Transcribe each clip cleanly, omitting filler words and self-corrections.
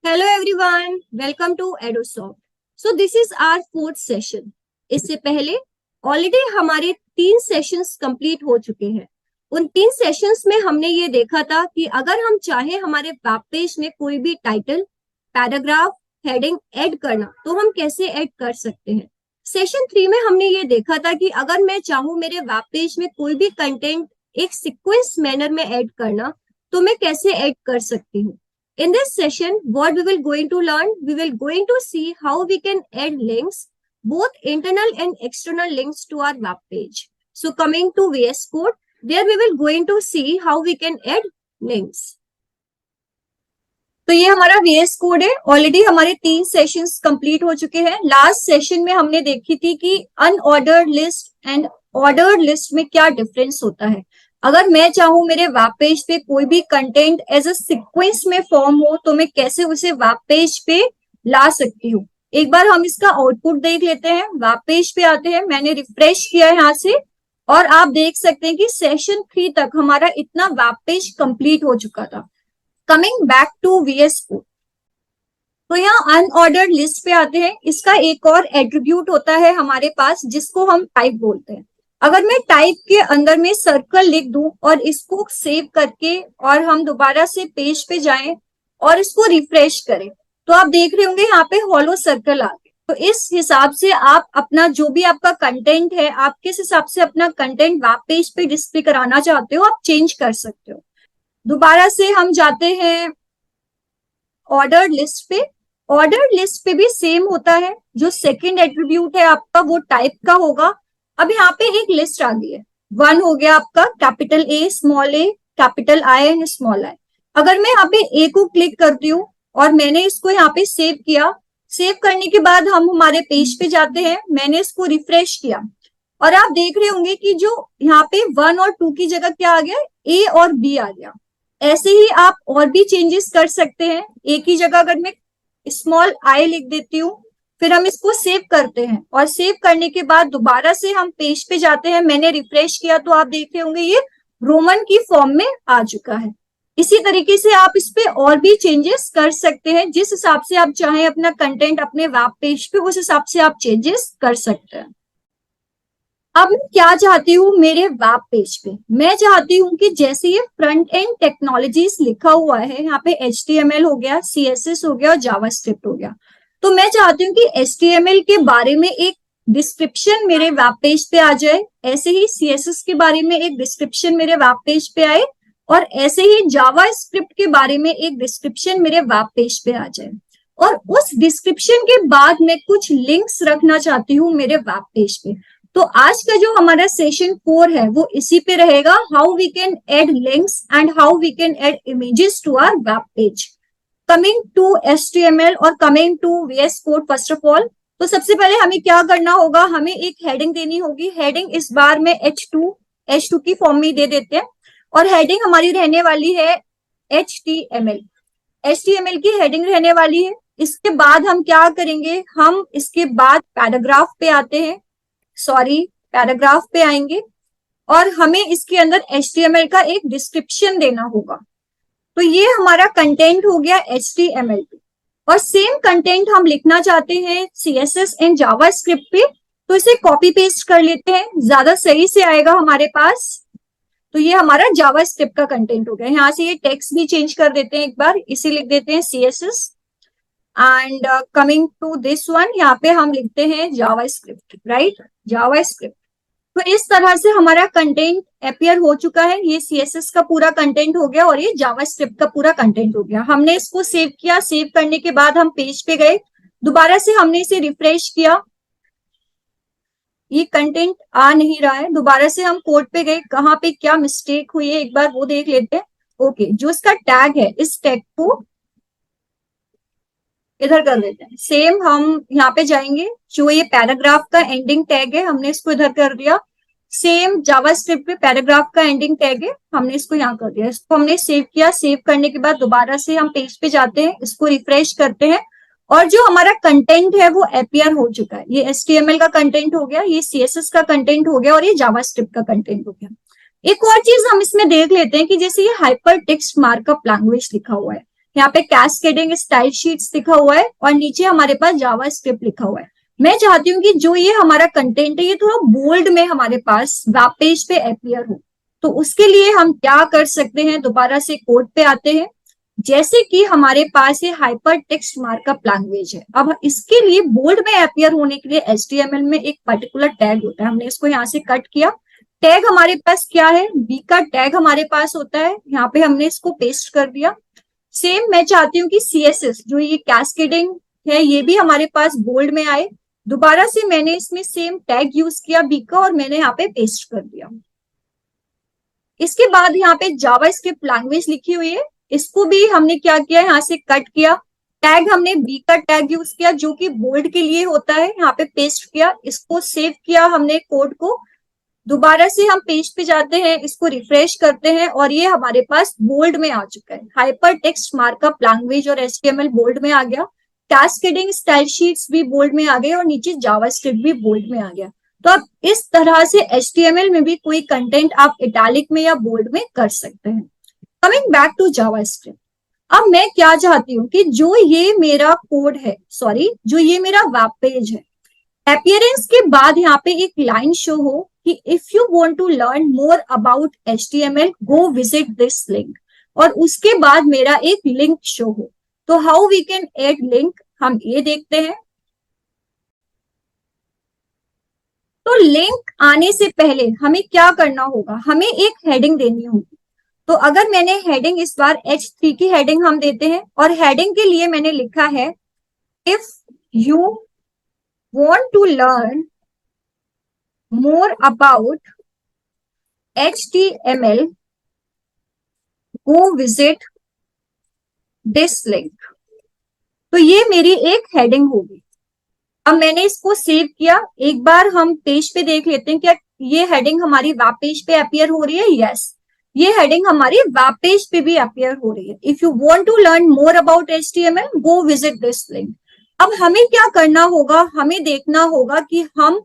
Hello everyone, welcome to Adosoft. So this is our fourth session. इससे पहले already हमारे 3 sessions complete हो चुके हैं। उन 3 सेशंस में हमने ये देखा था कि अगर हम चाहें हमारे वेब पेज में कोई भी टाइटल, पैराग्राफ, हेडिंग ऐड करना तो हम कैसे ऐड कर सकते हैं। सेशन 3 में हमने ये देखा था कि अगर मैं चाहूँ मेरे वेब पेज में कोई भी कंटेंट एक सीक्वेंस मैनर में ऐड करना तो मैं कैसे ऐड कर सकती हूँ। In this session, what we will going to learn, we will going to see how we can add links, both internal and external links to our web page. So coming to VS Code, there we will going to see how we can add links. तो ये हमारा VS Code है। Already हमारे 3 sessions complete हो चुके हैं। Last session में हमने देखी थी कि unordered list and ordered list में क्या डिफरेंस होता है। अगर मैं चाहूं मेरे वेब पेज पे कोई भी कंटेंट एज अ सीक्वेंस में फॉर्म हो तो मैं कैसे उसे वेब पेज पे ला सकती हूँ। एक बार हम इसका आउटपुट देख लेते हैं। वेब पेज पे आते हैं, मैंने रिफ्रेश किया है यहाँ से और आप देख सकते हैं कि सेशन 3 तक हमारा इतना वेब पेज कंप्लीट हो चुका था। Coming back to VS Code, तो यहाँ अनऑर्डर्ड लिस्ट पे आते हैं। इसका एक और एट्रीब्यूट होता है हमारे पास जिसको हम टाइप बोलते हैं। अगर मैं टाइप के अंदर में सर्कल लिख दूं और इसको सेव करके और हम दोबारा से पेज पे जाएं और इसको रिफ्रेश करें तो आप देख रहे होंगे यहाँ पे हॉलो सर्कल आ गए। तो इस हिसाब से आप अपना जो भी आपका कंटेंट है, आप किस हिसाब से अपना कंटेंट वेब पेज पे डिस्प्ले कराना चाहते हो आप चेंज कर सकते हो। दोबारा से हम जाते हैं ऑर्डर्ड लिस्ट पे। ऑर्डर्ड लिस्ट पे भी सेम होता है। जो सेकंड एट्रीब्यूट है आपका वो टाइप का होगा। अब यहाँ पे एक लिस्ट आ गई है। 1 हो गया आपका capital A, small a, capital I and small i। अगर मैं यहाँ पे A को क्लिक करती हूँ और मैंने इसको यहाँ पे सेव किया, सेव करने के बाद हम हमारे पेज पे जाते हैं, मैंने इसको रिफ्रेश किया और आप देख रहे होंगे कि जो यहाँ पे 1 और 2 की जगह क्या आ गया, A और B आ गया। ऐसे ही आप और भी चेंजेस कर सकते हैं। A की जगह अगर मैं स्मॉल I लिख देती हूँ, फिर हम इसको सेव करते हैं और सेव करने के बाद दोबारा से हम पेज पे जाते हैं, मैंने रिफ्रेश किया तो आप देख रहे होंगे ये रोमन की फॉर्म में आ चुका है। इसी तरीके से आप इस पे और भी चेंजेस कर सकते हैं। जिस हिसाब से आप चाहें अपना कंटेंट अपने वेब पेज पे, उस हिसाब से आप चेंजेस कर सकते हैं। अब मैं क्या चाहती हूँ मेरे वेब पेज पे, मैं चाहती हूँ कि जैसे ये फ्रंट एंड टेक्नोलॉजीज लिखा हुआ है, यहाँ पे HTML हो गया, CSS हो गया और जावास्क्रिप्ट हो गया, तो मैं चाहती हूँ कि HTML के बारे में एक डिस्क्रिप्शन मेरे वेब पेज पे आ जाए, ऐसे ही CSS के बारे में एक डिस्क्रिप्शन मेरे वेब पेज पे आए और ऐसे ही जावास्क्रिप्ट के बारे में एक डिस्क्रिप्शन मेरे वेब पेज पे आ जाए। और उस डिस्क्रिप्शन के बाद मैं कुछ लिंक्स रखना चाहती हूँ मेरे वेब पेज पे। तो आज का जो हमारा सेशन 4 है वो इसी पे रहेगा, how we can add links and how we can add images to our web page. Coming to HTML और coming to VS Code, first of all तो सबसे पहले हमें क्या करना होगा, हमें एक हेडिंग देनी होगी। हेडिंग इस बार में H2 की फॉर्म में दे देते हैं और हेडिंग हमारी रहने वाली है HTML की हेडिंग रहने वाली है। इसके बाद हम क्या करेंगे, हम इसके बाद पैराग्राफ पे आते हैं, पैराग्राफ पे आएंगे और हमें इसके अंदर HTML का एक डिस्क्रिप्शन देना होगा। तो ये हमारा कंटेंट हो गया HTML पे और सेम कंटेंट हम लिखना चाहते हैं CSS एंड जावास्क्रिप्ट पे, तो इसे कॉपी पेस्ट कर लेते हैं, ज्यादा सही से आएगा हमारे पास। तो ये हमारा जावास्क्रिप्ट का कंटेंट हो गया। यहाँ से ये टेक्स्ट भी चेंज कर देते हैं, एक बार इसे लिख देते हैं CSS and coming to this one, यहाँ पे हम लिखते हैं जावास्क्रिप्ट, राइट, जावास्क्रिप्ट। तो इस तरह से हमारा कंटेंट अपियर हो चुका है। ये CSS का पूरा कंटेंट हो गया और ये जावास्क्रिप्ट का पूरा कंटेंट हो गया। हमने इसको सेव किया, सेव करने के बाद हम पेज पे गए, दोबारा से हमने इसे रिफ्रेश किया, ये कंटेंट आ नहीं रहा है। दोबारा से हम कोड पे गए, कहाँ पे क्या मिस्टेक हुई है एक बार वो देख लेते हैं। ओके, जो इसका टैग है इस टैग को इधर कर देते हैं। सेम हम यहाँ पे जाएंगे, जो ये पैराग्राफ का एंडिंग टैग है हमने इसको इधर कर दिया। सेम जावास्क्रिप्ट पे पैराग्राफ का एंडिंग टैग है, हमने इसको यहाँ कर दिया। इसको हमने सेव किया, सेव करने के बाद दोबारा से हम पेज पे जाते हैं, इसको रिफ्रेश करते हैं और जो हमारा कंटेंट है वो अपियर हो चुका है। ये HTML का कंटेंट हो गया, ये CSS का कंटेंट हो गया और ये जावास्क्रिप्ट का कंटेंट हो गया। एक और चीज हम इसमें देख लेते हैं कि जैसे ये हाइपर टेक्स्ट मार्कअप लैंग्वेज लिखा हुआ है, यहाँ पे कैस्केडिंग स्टाइल शीट्स लिखा हुआ है और नीचे हमारे पास जावा स्क्रिप्ट लिखा हुआ है। मैं चाहती हूँ कि जो ये हमारा कंटेंट है ये थोड़ा बोल्ड में हमारे पास वेब पेज पे अपीयर हो। तो उसके लिए हम क्या कर सकते हैं, दोबारा से कोड पे आते हैं। जैसे कि हमारे पास ये हाइपर टेक्स्ट मार्कअप लैंग्वेज है, अब इसके लिए बोल्ड में अपीयर होने के लिए HTML में एक पर्टिकुलर टैग होता है, हमने इसको यहाँ से कट किया। टैग हमारे पास क्या है, बी का टैग हमारे पास होता है, यहाँ पे हमने इसको पेस्ट कर दिया। सेम मैं चाहती हूँ कि CSS जो ये कैस्केडिंग है ये भी हमारे पास बोल्ड में आए। दोबारा से मैंने इसमें सेम टैग यूज किया बी का और मैंने यहाँ पे पेस्ट कर दिया। इसके बाद यहाँ पे जावा स्क्रिप्ट लैंग्वेज लिखी हुई है, इसको भी हमने क्या किया, यहाँ से कट किया। टैग हमने बी का टैग यूज किया जो कि बोल्ड के लिए होता है, यहाँ पे पेस्ट किया, इसको सेव किया हमने कोड को। दोबारा से हम पेज पे जाते हैं, इसको रिफ्रेश करते हैं और ये हमारे पास बोल्ड में आ चुका है। हाइपर टेक्स्ट मार्कअप लैंग्वेज और HTML बोल्ड में आ गया, कैस्केडिंग स्टाइल शीट्स भी बोल्ड में आ गए और नीचे जावास्क्रिप्ट भी बोल्ड में आ गया। तो अब इस तरह से HTML में भी कोई कंटेंट आप इटैलिक में या बोल्ड में कर सकते हैं। कमिंग बैक टू जावास्क्रिप्ट, अब मैं क्या चाहती हूँ कि जो ये मेरा कोड है, सॉरी जो ये मेरा वेब पेज है, अपीयरेंस के बाद यहाँ पे एक लाइन शो हो कि if you want to learn more about HTML go visit this link, और उसके बाद मेरा एक लिंक शो हो। तो how we can add link, हम ये देखते हैं। तो लिंक आने से पहले हमें क्या करना होगा, हमें एक हेडिंग देनी होगी। तो अगर मैंने हेडिंग इस बार H3 की हेडिंग हम देते हैं और हेडिंग के लिए मैंने लिखा है if you want to learn more about HTML, go visit this link। तो ये मेरी एक हेडिंग होगी। अब मैंने इसको सेव किया, एक बार हम पेज पे देख लेते हैं क्या ये हेडिंग हमारी वेब पेज पे अपीयर हो रही है। यस, ये हेडिंग हमारी वेब पेज पे भी अपीयर हो रही है। If you want to learn more about HTML, go visit this link. अब हमें क्या करना होगा, हमें देखना होगा कि हम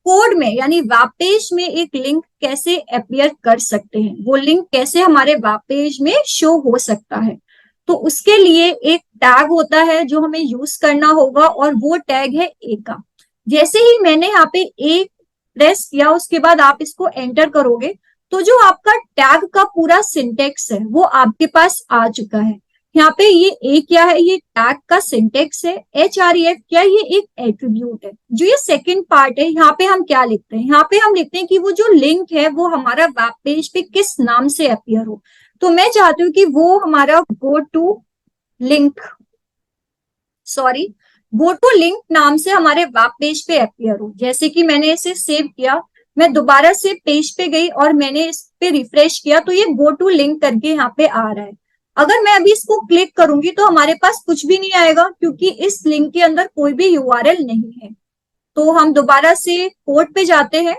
कोड में यानी वेब पेज में एक लिंक कैसे अपीयर कर सकते हैं, वो लिंक कैसे हमारे वेब पेज में शो हो सकता है। तो उसके लिए एक टैग होता है जो हमें यूज करना होगा और वो टैग है ए का। जैसे ही मैंने यहाँ पे ए प्रेस किया उसके बाद आप इसको एंटर करोगे तो जो आपका टैग का पूरा सिंटेक्स है वो आपके पास आ चुका है। यहाँ पे ये ए क्या है, ये टैग का सिंटेक्स है। HREF क्या है, ये एक एट्रीब्यूट है। जो ये सेकंड पार्ट है यहाँ पे हम क्या लिखते हैं, यहाँ पे हम लिखते हैं कि वो जो लिंक है वो हमारा वेब पेज पे किस नाम से अपीयर हो। तो मैं चाहती हूँ कि वो हमारा गो टू लिंक नाम से हमारे वेब पेज पे अपीयर हो। जैसे कि मैंने इसे सेव किया, मैं दोबारा से पेज पे गई और मैंने इस पे रिफ्रेश किया तो ये गो टू लिंक करके यहाँ पे आ रहा है। अगर मैं अभी इसको क्लिक करूंगी तो हमारे पास कुछ भी नहीं आएगा क्योंकि इस लिंक के अंदर कोई भी URL नहीं है। तो हम दोबारा से कोड पे जाते हैं।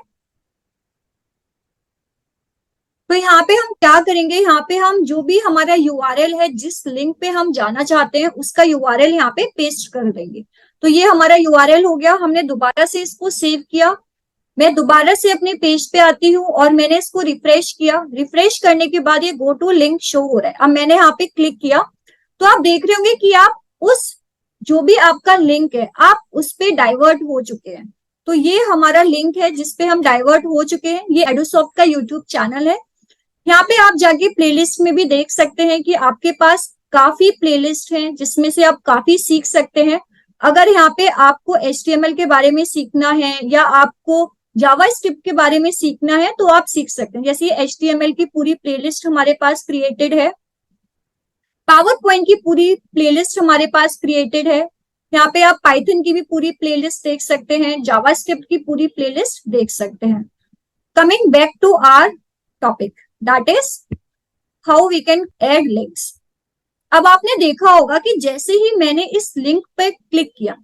तो यहाँ पे हम क्या करेंगे, यहाँ पे हम जो भी हमारा URL है, जिस लिंक पे हम जाना चाहते हैं उसका URL यहाँ पे पेस्ट कर देंगे। तो ये हमारा URL हो गया। हमने दोबारा से इसको सेव किया, मैं दोबारा से अपने पेज पे आती हूँ और मैंने इसको रिफ्रेश किया। रिफ्रेश करने के बाद ये गो टू लिंक शो हो रहा है। अब मैंने यहाँ पे क्लिक किया तो आप देख रहे होंगे कि आप उस जो भी आपका लिंक है आप उस पे डाइवर्ट हो चुके हैं। तो ये हमारा लिंक है जिसपे हम डाइवर्ट हो चुके हैं। ये एडोसॉफ्ट का यूट्यूब चैनल है। यहाँ पे आप जाके प्लेलिस्ट में भी देख सकते हैं कि आपके पास काफी प्लेलिस्ट हैं जिसमें से आप काफी सीख सकते हैं। अगर यहाँ पे आपको HTML के बारे में सीखना है या आपको जावास्क्रिप्ट के बारे में सीखना है तो आप सीख सकते हैं। जैसे ये HTML की पूरी प्लेलिस्ट हमारे पास क्रिएटेड है, पावर पॉइंट की पूरी प्लेलिस्ट हमारे पास क्रिएटेड है। यहाँ पे आप पाइथन की भी पूरी प्लेलिस्ट देख सकते हैं, जावास्क्रिप्ट की पूरी प्लेलिस्ट देख सकते हैं। Coming back to our topic, that is how we can add links. अब आपने देखा होगा कि जैसे ही मैंने इस लिंक पे क्लिक किया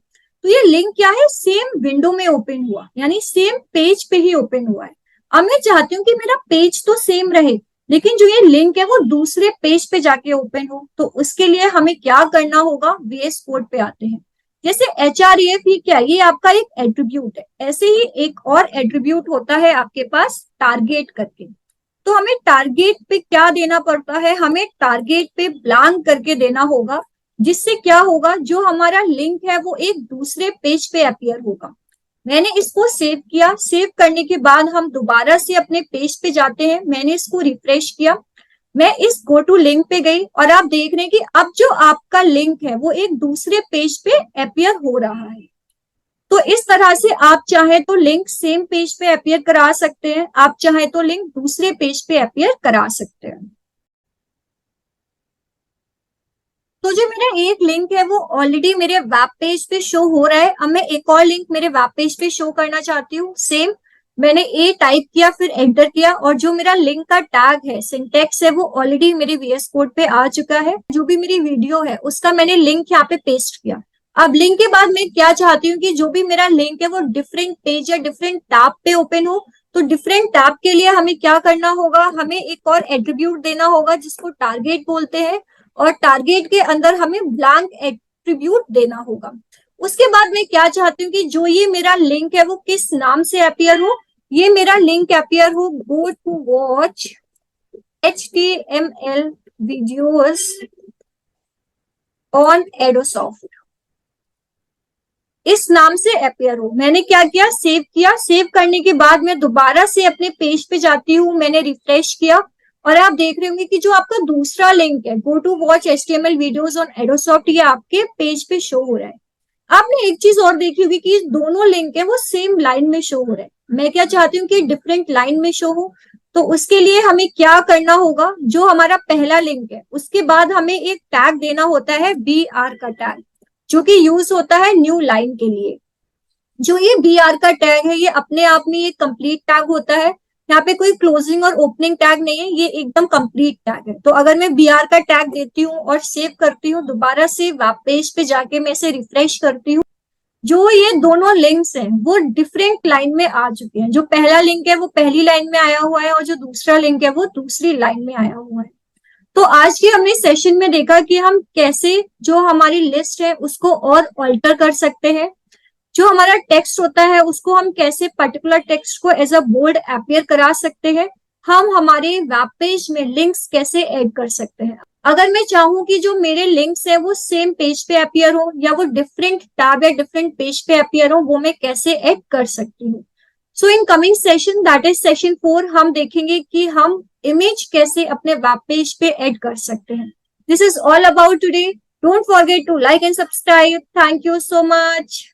तो ये लिंक क्या है, सेम विंडो में ओपन हुआ, यानी सेम पेज पे ही ओपन हुआ है। अब मैं चाहती हूँ कि मेरा पेज तो सेम रहे लेकिन जो ये लिंक है वो दूसरे पेज पे जाके ओपन हो। तो उसके लिए हमें क्या करना होगा, VS कोड पे आते हैं। जैसे HREF ही क्या, ये आपका एक एट्रीब्यूट है। ऐसे ही एक और एट्रीब्यूट होता है आपके पास टारगेट करके। तो हमें टारगेट पे क्या देना पड़ता है, हमें टारगेट पे ब्लैंक करके देना होगा, जिससे क्या होगा, जो हमारा लिंक है वो एक दूसरे पेज पे अपीयर होगा। मैंने इसको सेव किया, सेव करने के बाद हम दोबारा से अपने पेज पे जाते हैं, मैंने इसको रिफ्रेश किया, मैं इस गो टू लिंक पे गई और आप देख रहे हैं कि अब जो आपका लिंक है वो एक दूसरे पेज पे अपीयर हो रहा है। तो इस तरह से आप चाहे तो लिंक सेम पेज पे अपीयर करा सकते हैं, आप चाहे तो लिंक दूसरे पेज पे अपीयर करा सकते हैं। तो जो मेरा एक लिंक है वो ऑलरेडी मेरे वेब पेज पे शो हो रहा है, अब मैं एक और लिंक मेरे वेब पेज पे शो करना चाहती हूँ। सेम मैंने ए टाइप किया, फिर एंटर किया, और जो मेरा लिंक का टैग है, सिंटेक्स है, वो ऑलरेडी मेरे वीएस कोड पे आ चुका है। जो भी मेरी वीडियो है उसका मैंने लिंक यहाँ पे पेस्ट किया। अब लिंक के बाद मैं क्या चाहती हूँ कि जो भी मेरा लिंक है वो डिफरेंट पेज या डिफरेंट टैब पे ओपन हो। तो डिफरेंट टैब के लिए हमें क्या करना होगा, हमें एक और एट्रीब्यूट देना होगा जिसको टारगेट बोलते हैं, और टारगेट के अंदर हमें ब्लैंक एट्रीब्यूट देना होगा। उसके बाद मैं क्या चाहती हूँ कि जो ये मेरा लिंक है वो किस नाम से अपीयर हो, ये मेरा लिंक अपीयर हो go to watch HTML videos on Adosoft, इस नाम से अपीयर हो। मैंने क्या किया, सेव किया, सेव करने के बाद मैं दोबारा से अपने पेज पे जाती हूँ, मैंने रिफ्रेश किया, और आप देख रहे होंगे कि जो आपका दूसरा लिंक है go to watch HTML videos on Adosoft, ये आपके पेज पे शो हो रहा है। आपने एक चीज और देखी होगी कि दोनों लिंक है वो सेम लाइन में शो हो रहे हैं। मैं क्या चाहती हूँ कि डिफरेंट लाइन में शो हो, तो उसके लिए हमें क्या करना होगा, जो हमारा पहला लिंक है उसके बाद हमें एक टैग देना होता है BR का टैग, जो कि यूज होता है न्यू लाइन के लिए। जो ये BR का टैग है ये अपने आप में ये कंप्लीट टैग होता है, यहाँ पे कोई क्लोजिंग और ओपनिंग टैग नहीं है, ये एकदम कंप्लीट टैग है। तो अगर मैं BR का टैग देती हूँ और सेव करती हूँ, दोबारा से वेब पेज पे जाके मैं इसे रिफ्रेश करती हूँ, जो ये दोनों लिंक्स हैं वो डिफरेंट लाइन में आ चुके हैं। जो पहला लिंक है वो पहली लाइन में आया हुआ है, और जो दूसरा लिंक है वो दूसरी लाइन में आया हुआ है। तो आज के हमने सेशन में देखा कि हम कैसे जो हमारी लिस्ट है उसको और ऑल्टर कर सकते हैं, जो हमारा टेक्स्ट होता है उसको हम कैसे पर्टिकुलर टेक्स्ट को एज अ बोल्ड अपीयर करा सकते हैं, हम हमारे वेब पेज में लिंक्स कैसे ऐड कर सकते हैं। अगर मैं चाहूँ कि जो मेरे लिंक्स है वो सेम पेज पे अपीयर हो या वो डिफरेंट टैब या डिफरेंट पेज पे अपीयर हो, वो मैं कैसे ऐड कर सकती हूँ। So in coming session, that is session 4, हम देखेंगे कि हम इमेज कैसे अपने वेब पेज पे ऐड कर सकते हैं। This is all about today. Don't forget to like and subscribe. Thank you so much.